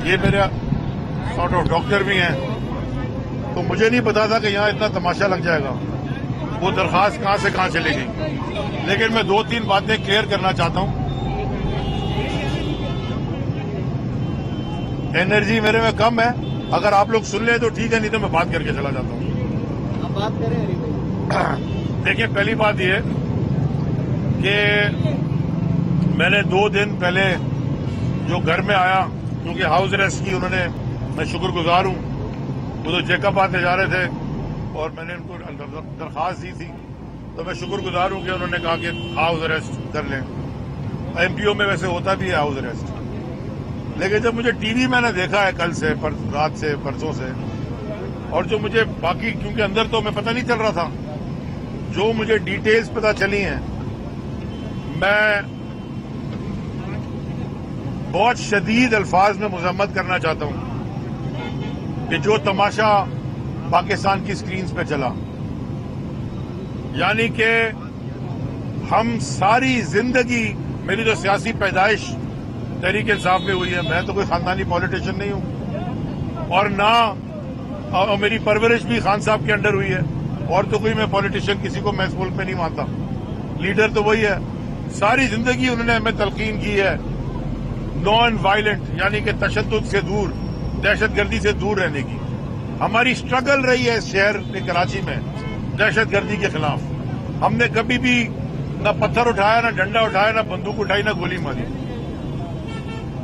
یہ میرا sort of doctor بھی ہیں، تو مجھے نہیں پتا تھا کہ یہاں اتنا تماشا لگ جائے گا. وہ درخواست کہاں سے کہاں چلی گئی. لیکن میں 2-3 باتیں کلیئر کرنا چاہتا ہوں. انرجی میرے میں کم ہے، اگر آپ لوگ سن لیں تو ٹھیک ہے، نہیں تو میں بات کر کے چلا جاتا ہوں. آپ بات کریں. دیکھیں، پہلی بات یہ کہ میں نے 2 دن پہلے جو گھر میں آیا، کیونکہ ہاؤس اریسٹ کی انہوں نے، میں شکر گزار ہوں. وہ تو جیکب آتے جا رہے تھے اور میں نے ان کو درخواست دی تھی، تو میں شکر گزار ہوں کہ انہوں نے کہا کہ ہاؤس اریسٹ کر لیں. ایم پی او میں ویسے ہوتا بھی ہے ہاؤس اریسٹ. لیکن جب مجھے ٹی وی میں نے دیکھا ہے کل سے، رات سے، پرسوں سے، اور جو مجھے باقی، کیونکہ اندر تو میں پتہ نہیں چل رہا تھا، جو مجھے ڈیٹیلز پتہ چلی ہیں، میں بہت شدید الفاظ میں مذمت کرنا چاہتا ہوں کہ جو تماشا پاکستان کی سکرینز پہ چلا، یعنی کہ ہم ساری زندگی، میری جو سیاسی پیدائش تحریک انصاف میں ہوئی ہے، میں تو کوئی خاندانی پولیٹیشین نہیں ہوں، اور نہ میری پرورش بھی خان صاحب کے انڈر ہوئی ہے، اور تو کوئی میں پولیٹیشین کسی کو میں اس ملک میں نہیں مانتا. لیڈر تو وہی ہے. ساری زندگی انہوں نے ہمیں تلقین کی ہے نان وائلنٹ، یعنی کہ تشدد سے دور، دہشت گردی سے دور رہنے کی. ہماری سٹرگل رہی ہے اس شہر میں، کراچی میں، دہشت گردی کے خلاف. ہم نے کبھی بھی نہ پتھر اٹھایا، نہ ڈنڈا اٹھایا، نہ بندوق اٹھائی، نہ گولی ماری.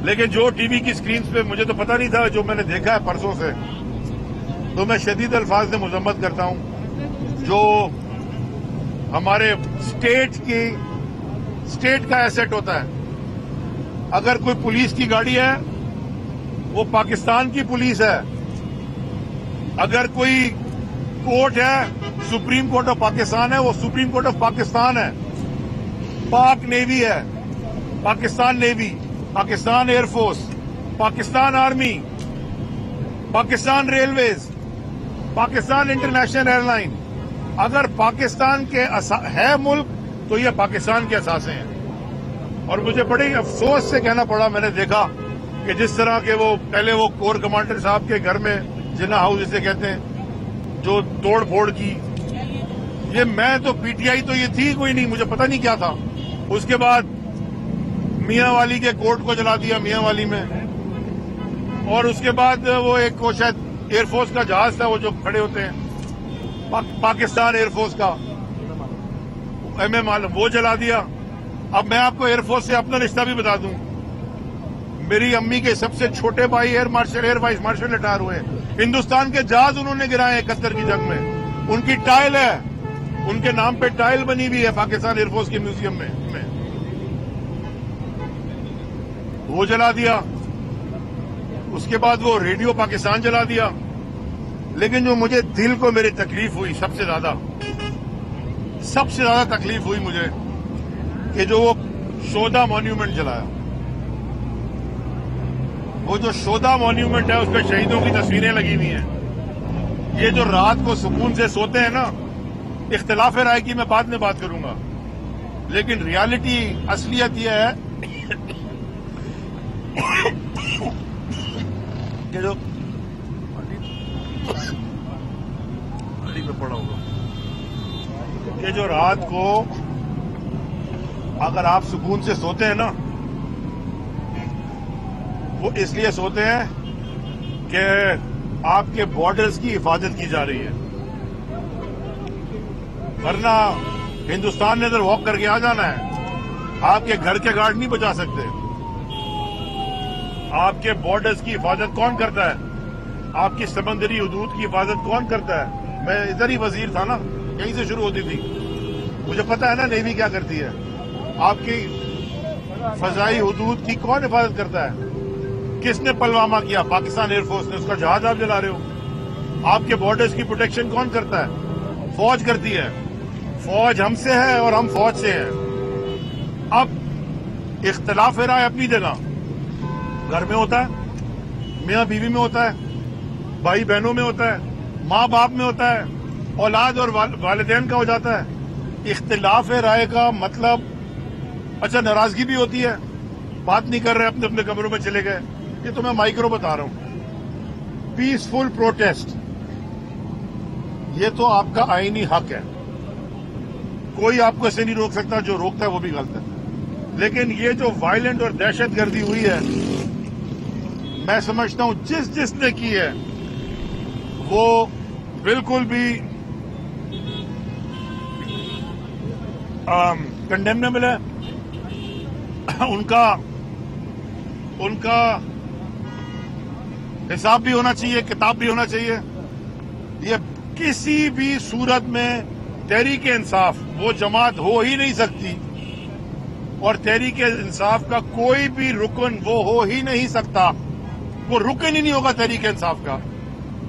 لیکن جو ٹی وی کی سکرینز پہ، مجھے تو پتہ نہیں تھا، جو میں نے دیکھا ہے پرسوں سے، تو میں شدید الفاظ سے مذمت کرتا ہوں. جو ہمارے اسٹیٹ کا ایسٹ ہوتا ہے، اگر کوئی پولیس کی گاڑی ہے وہ پاکستان کی پولیس ہے، اگر کوئی کورٹ ہے، سپریم کورٹ آف پاکستان ہے، وہ سپریم کورٹ آف پاکستان ہے. پاک نیوی ہے، Pakistan navy, Pakistan air force, Pakistan army, Pakistan railways, Pakistan international air line. اگر پاکستان کے ہے ملک تو یہ پاکستان کے اثاثے ہیں. اور مجھے بڑی افسوس سے کہنا پڑا، میں نے دیکھا کہ جس طرح کے وہ پہلے وہ کور کمانڈر صاحب کے گھر میں، جنا ہاؤس جسے کہتے ہیں، جو توڑ پھوڑ کی، یہ میں تو پی ٹی آئی تو یہ تھی کوئی نہیں، مجھے پتہ نہیں کیا تھا. اس کے بعد میاں والی کے کورٹ کو جلا دیا میاں والی میں، اور اس کے بعد وہ ایک وہ شاید ایئر فورس کا جہاز تھا، وہ جو کھڑے ہوتے ہیں، پاکستان ایئر فورس کا ایم ایم عالم، وہ جلا دیا. اب میں آپ کو ایئر فورس سے اپنا رشتہ بھی بتا دوں، میری امی کے سب سے چھوٹے بھائی ایئر وائس مارشل ریٹائر ہوئے. ہندوستان کے جہاز انہوں نے گرائے 71 کی جنگ میں. ان کی ٹائل ہے، ان کے نام پہ ٹائل بنی ہوئی ہے پاکستان ایئر فورس کے میوزیم میں. وہ جلا دیا. اس کے بعد وہ ریڈیو پاکستان جلا دیا. لیکن جو مجھے دل کو میری تکلیف ہوئی، سب سے زیادہ تکلیف ہوئی مجھے، کہ جو وہ شودا مانیومنٹ جلایا. وہ جو شودا مانیومنٹ ہے، اس پہ شہیدوں کی تصویریں لگی ہوئی ہیں. یہ جو رات کو سکون سے سوتے ہیں نا، اختلاف رائے کی میں بعد میں بات کروں گا، لیکن ریالٹی، اصلیت یہ ہے کہ جو پڑا ہوگا کہ جو رات کو اگر آپ سکون سے سوتے ہیں نا، وہ اس لیے سوتے ہیں کہ آپ کے بارڈرز کی حفاظت کی جا رہی ہے. ورنہ ہندوستان نے ادھر واک کر کے آ جانا ہے. آپ کے گھر کے گارڈ نہیں بچا سکتے. آپ کے بارڈرز کی حفاظت کون کرتا ہے؟ آپ کی سمندری حدود کی حفاظت کون کرتا ہے؟ میں ادھر ہی وزیر تھا نا، یہیں سے شروع ہوتی تھی. مجھے پتا ہے نا نیوی کیا کرتی ہے. آپ کی فضائی حدود کی کون حفاظت کرتا ہے؟ کس نے پلوامہ کیا؟ پاکستان ایئر فورس نے. اس کا جہاز آپ جلا رہے ہو. آپ کے بارڈرز کی پروٹیکشن کون کرتا ہے؟ فوج کرتی ہے. فوج ہم سے ہے اور ہم فوج سے ہیں. اب اختلاف رائے اپنی جگہ گھر میں ہوتا ہے، میاں بیوی میں ہوتا ہے، بھائی بہنوں میں ہوتا ہے، ماں باپ میں ہوتا ہے، اولاد اور والدین کا ہو جاتا ہے. اختلاف رائے کا مطلب، اچھا ناراضگی بھی ہوتی ہے، بات نہیں کر رہے، اپنے اپنے کمروں میں چلے گئے، یہ تو میں مائکرو بتا رہا ہوں. پیسفل پروٹیسٹ یہ تو آپ کا آئینی حق ہے, کوئی آپ کو اسے نہیں روک سکتا, جو روکتا ہے وہ بھی غلط ہے. لیکن یہ جو وائلنٹ اور دہشت گردی ہوئی ہے, میں سمجھتا ہوں جس نے کی ہے وہ بالکل بھی کنڈیمنیبل ہے. ان کا حساب بھی ہونا چاہیے, کتاب بھی ہونا چاہیے. یہ کسی بھی صورت میں تحریک انصاف وہ جماعت ہو ہی نہیں سکتی, اور تحریک انصاف کا کوئی بھی رکن وہ ہو ہی نہیں سکتا, وہ رکن ہی نہیں ہوگا تحریک انصاف کا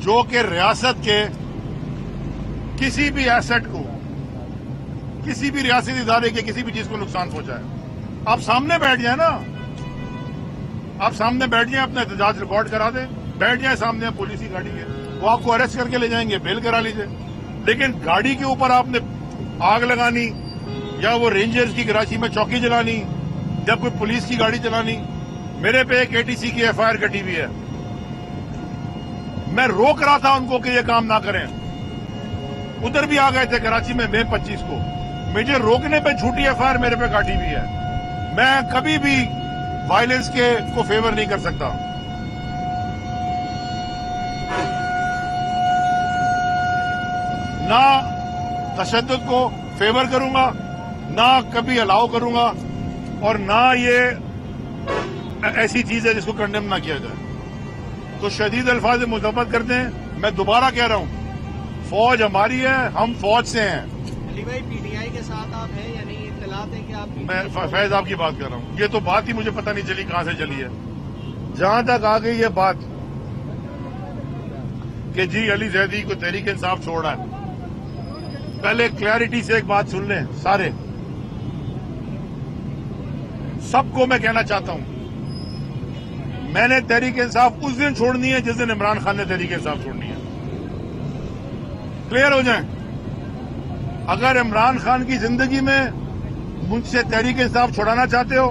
جو کہ ریاست کے کسی بھی ایسٹ کو, کسی بھی ریاستی ادارے کے کسی بھی چیز کو نقصان پہنچائے. آپ سامنے بیٹھ جائیں نا, آپ سامنے بیٹھ جائیں, اپنا احتجاج ریکارڈ کرا دیں, بیٹھ جائیں سامنے پولیس کی گاڑی کے, وہ آپ کو اریسٹ کر کے لے جائیں گے, بیل کرا لیجیے. لیکن گاڑی کے اوپر آپ نے آگ لگانی, یا وہ رینجرز کی کراچی میں چوکی جلانی, یا کوئی پولیس کی گاڑی چلانی. میرے پہ ایک ATC کی FIR کٹی ہوئی ہے. میں روک رہا تھا ان کو کہ یہ کام نہ کریں, ادھر بھی آ گئے تھے کراچی میں مئی 25 کو. مجھے روکنے پہ جھوٹی FIR میرے پہ کاٹی ہوئی ہے. میں کبھی بھی وائلنس کے کو فیور نہیں کر سکتا. نہ تشدد کو فیور کروں گا, نہ کبھی الاؤ کروں گا, اور نہ یہ ایسی چیز ہے جس کو کنڈیم نہ کیا جائے. تو شدید الفاظ سے مذمت کرتے ہیں. میں دوبارہ کہہ رہا ہوں, فوج ہماری ہے, ہم فوج سے ہیں. علی بھائی PTI کے ساتھ آپ ہیں, یعنی اطلاعات ہیں کہ آپ میں فیض آپ کی بات کر رہا ہوں. یہ تو بات ہی مجھے پتہ نہیں چلی کہاں سے چلی ہے. جہاں تک آ گئی یہ بات کہ جی علی زیدی کو تحریک انصاف چھوڑ رہا ہے, پہلے کلیئرٹی سے ایک بات سن لیں سارے, سب کو میں کہنا چاہتا ہوں, میں نے تحریک انصاف اس دن چھوڑنی ہے جس دن عمران خان نے تحریک انصاف چھوڑنی ہے. کلیئر ہو جائیں. اگر عمران خان کی زندگی میں مجھ سے تحریک انصاف چھوڑانا چاہتے ہو,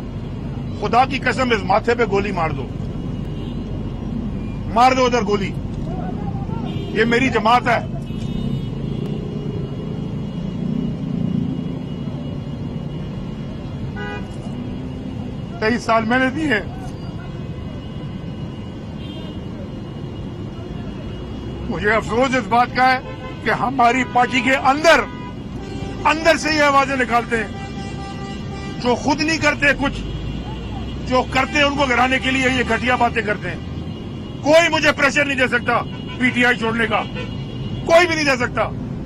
خدا کی قسم اس ماتھے پہ گولی مار دو, مار دو ادھر گولی. یہ میری جماعت ہے. تیئیس سال میں نے دیے. مجھے افسوس اس بات کا ہے کہ ہماری پارٹی کے اندر سے یہ آوازیں نکالتے ہیں جو خود نہیں کرتے کچھ, جو کرتے ہیں ان کو گرانے کے لیے یہ گھٹیا باتیں کرتے ہیں. کوئی مجھے پریشر نہیں دے سکتا PTI چھوڑنے کا, کوئی بھی نہیں دے سکتا.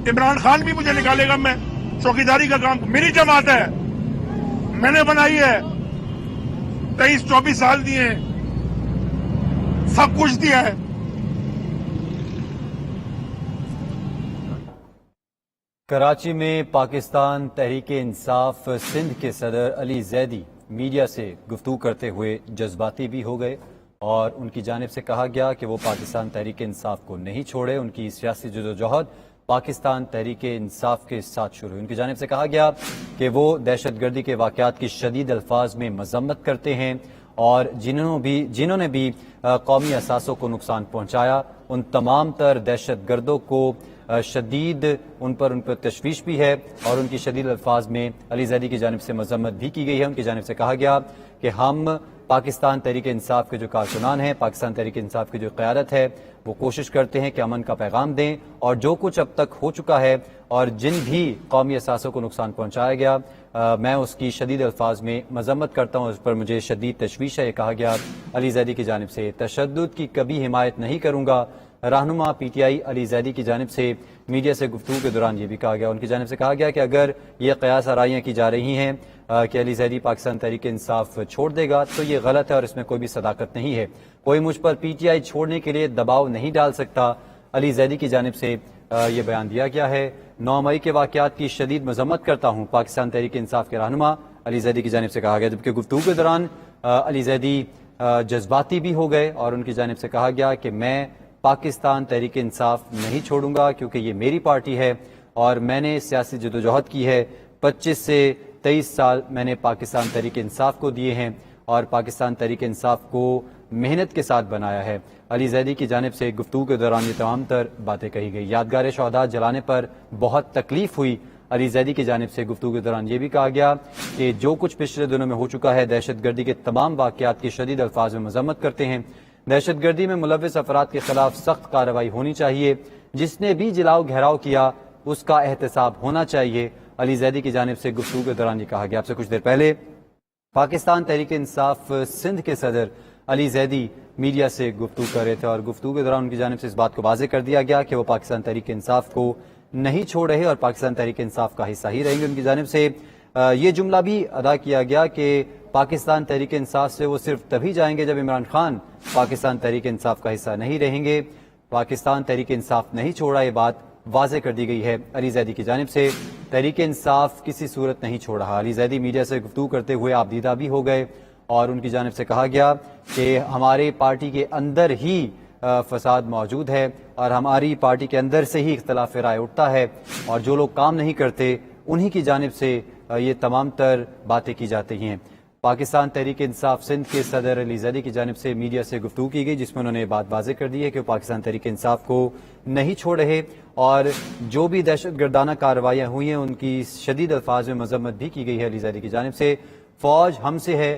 عمران خان بھی مجھے نکالے گا, میں چوکیداری کا کام, میری جماعت ہے, میں نے بنائی ہے, 23-24 سال دیے, سب کچھ دیا ہے. کراچی میں پاکستان تحریک انصاف سندھ کے صدر علی زیدی میڈیا سے گفتگو کرتے ہوئے جذباتی بھی ہو گئے, اور ان کی جانب سے کہا گیا کہ وہ پاکستان تحریک انصاف کو نہیں چھوڑے. ان کی سیاسی جدوجہد پاکستان تحریک انصاف کے ساتھ شروع ہوئی. ان کی جانب سے کہا گیا کہ وہ دہشت گردی کے واقعات کی شدید الفاظ میں مذمت کرتے ہیں, اور جنہوں نے بھی قومی اثاثوں کو نقصان پہنچایا, ان تمام تر دہشت گردوں کو شدید ان پر تشویش بھی ہے, اور ان کی شدید الفاظ میں علی زیدی کی جانب سے مذمت بھی کی گئی ہے. ان کی جانب سے کہا گیا کہ ہم پاکستان تحریک انصاف کے جو کارکنان ہیں, پاکستان تحریک انصاف کی جو قیادت ہے, وہ کوشش کرتے ہیں کہ امن کا پیغام دیں, اور جو کچھ اب تک ہو چکا ہے اور جن بھی قومی اثاثوں کو نقصان پہنچایا گیا, میں اس کی شدید الفاظ میں مذمت کرتا ہوں, اس پر مجھے شدید تشویش ہے. یہ کہا گیا علی زیدی کی جانب سے. تشدد کی کبھی حمایت نہیں کروں گا. رہنما PTI علی زیدی کی جانب سے میڈیا سے گفتگو کے دوران یہ بھی کہا گیا, ان کی جانب سے کہا گیا کہ اگر یہ قیاس آرائیاں کی جا رہی ہیں کہ علی زیدی پاکستان تحریک انصاف چھوڑ دے گا, تو یہ غلط ہے اور اس میں کوئی بھی صداقت نہیں ہے. کوئی مجھ پر PTI چھوڑنے کے لیے دباؤ نہیں ڈال سکتا. علی زیدی کی جانب سے یہ بیان دیا گیا ہے. 9 مئی کے واقعات کی شدید مذمت کرتا ہوں, پاکستان تحریک انصاف کے رہنما علی زیدی کی جانب سے کہا گیا. جبکہ گفتگو کے دوران علی زیدی جذباتی بھی ہو گئے, اور ان کی جانب سے کہا گیا کہ میں پاکستان تحریک انصاف نہیں چھوڑوں گا, کیونکہ یہ میری پارٹی ہے اور میں نے سیاسی جدوجہد کی ہے. 25 سے 23 سال میں نے پاکستان تحریک انصاف کو دیے ہیں, اور پاکستان تحریک انصاف کو محنت کے ساتھ بنایا ہے۔ علی زیدی کی جانب سے گفتگو کے دوران یہ تمام تر باتیں کہی گئی۔ یادگار شہداء جلانے پر بہت تکلیف ہوئی۔ علی زیدی کی جانب سے گفتگو کے دوران یہ بھی کہا گیا کہ جو کچھ پچھلے دنوں میں ہو چکا ہے، دہشت گردی کے تمام واقعات کی شدید الفاظ میں مذمت کرتے ہیں۔ دہشت گردی میں ملوث افراد کے خلاف سخت کارروائی ہونی چاہیے۔ جس نے بھی جلاؤ گھیراؤ کیا اس کا احتساب ہونا چاہیے۔ علی زیدی کی جانب سے گفتگو کے دوران یہ کہا گیا۔ آپ سے کچھ دیر پہلے پاکستان تحریک انصاف سندھ کے صدر علی زیدی میڈیا سے گفتگو کر رہے تھے، اور گفتگو کے دوران ان کی جانب سے اس بات کو واضح کر دیا گیا کہ وہ پاکستان تحریک انصاف کو نہیں چھوڑ رہے اور پاکستان تحریک انصاف کا حصہ ہی رہیں گے۔ ان کی جانب سے یہ جملہ بھی ادا کیا گیا کہ پاکستان تحریک انصاف سے وہ صرف تبھی جائیں گے جب عمران خان پاکستان تحریک انصاف کا حصہ نہیں رہیں گے۔ پاکستان تحریک انصاف نہیں چھوڑا، یہ بات واضح کر دی گئی ہے علی زیدی کی جانب سے۔ تحریک انصاف کسی صورت نہیں چھوڑ رہا۔ علی زیدی میڈیا سے گفتگو کرتے ہوئے آپ دیدہ بھی ہو گئے، اور ان کی جانب سے کہا گیا کہ ہمارے پارٹی کے اندر ہی فساد موجود ہے، اور ہماری پارٹی کے اندر سے ہی اختلاف رائے اٹھتا ہے، اور جو لوگ کام نہیں کرتے انہی کی جانب سے یہ تمام تر باتیں کی جاتی ہیں۔ پاکستان تحریک انصاف سندھ کے صدر علی زیدی کی جانب سے میڈیا سے گفتگو کی گئی، جس میں انہوں نے بات واضح کر دی ہے کہ وہ پاکستان تحریک انصاف کو نہیں چھوڑ رہے، اور جو بھی دہشت گردانہ کارروائیاں ہوئی ہیں ان کی شدید الفاظ میں مذمت بھی کی گئی ہے علی زیدی کی جانب سے۔ فوج ہم سے ہے،